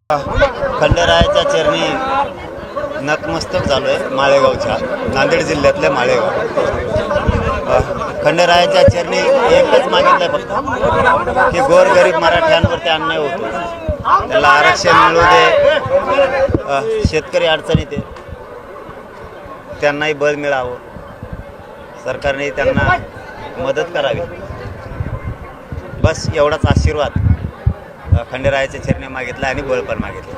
खंडेरायाच्या चरणी नतमस्तक झालो आहे माळेगावच्या, नांदेड जिल्ह्यातल्या माळेगाव. खंडेरायाच्या चरणी एकच मागितलं आहे फक्त की गोरगरीब मराठ्यांवरती अन्याय होतो, त्याला आरक्षण मिळू दे, शेतकरी अडचणीत आहे, त्यांनाही बळ मिळावं, सरकारने त्यांना मदत करावी, बस एवढाच आशीर्वाद खंडेरायाच्या चरणी मागितला आणि बळ पण मागितलं.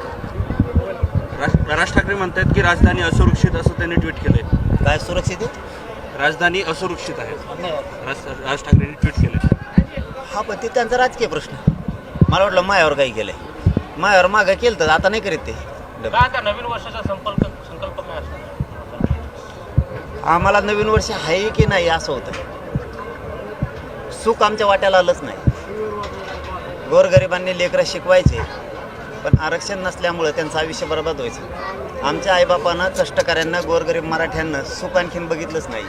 राज ठाकरे म्हणतात की राजधानी असुरक्षित असं त्यांनी ट्विट केलंय. काय सुरक्षित आहे? राजधानी असुरक्षित आहे राज ठाकरेंनी ट्विट केलंय. हा, पण ते त्यांचा राजकीय प्रश्न. मला वाटलं मायावर काही केलंय, मायावर मागं केलं तर आता नाही करीत ते. नवीन वर्षाचा संकल्प काय असतो? आम्हाला नवीन वर्ष आहे की नाही असं होतं. सुख आमच्या वाट्याला आलंच नाही. गोरगरिबांनी लेकरं शिकवायचे, पण आरक्षण नसल्यामुळं त्यांचं आयुष्य बरबाद व्हायचं. आमच्या आईबापानं कष्टकऱ्यांना, गोरगरीब मराठ्यांना सुख आणखीन बघितलंच नाही.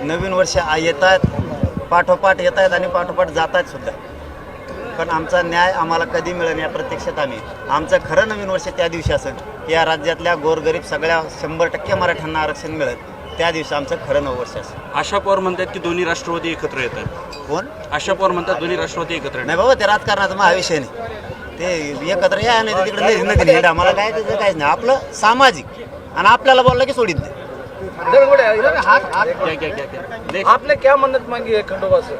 नवीन वर्ष येत आहेत, पाठोपाठ येत आहेत आणि पाठोपाठ जात आहेत सुद्धा, पण आमचा न्याय आम्हाला कधी मिळेल या प्रतीक्षेत आम्ही. आमचं खरं नवीन वर्ष त्या दिवशी असेल की या राज्यातल्या गोरगरीब सगळ्या 100% मराठ्यांना आरक्षण मिळेल, त्या दिवशी आमचं खरं नवं वर्ष असेल. आशा पवार म्हणतात की दोन्ही राष्ट्रवादी एकत्र येतात. कोण? आशा पवार म्हणतात दोन्ही राष्ट्रवादी एकत्र नाही बाबा, ते राजकारणाचा महाविषय नाही. ते एकत्र या नाही तर तिकडे नदी नाही. आम्हाला काय त्याचं काहीच नाही. आपलं सामाजिक, आणि आपल्याला बोललं की सोडित नाही. आपने क्या मन्नत मांगी है खंडोबा से?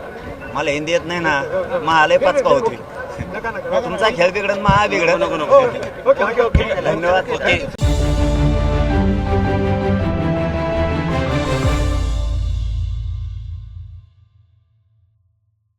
मला हिंदी येत नाही ना, महालय पाचका होती. तुमचा खेळ बिघडन महा बिघडन. नको. धन्यवाद.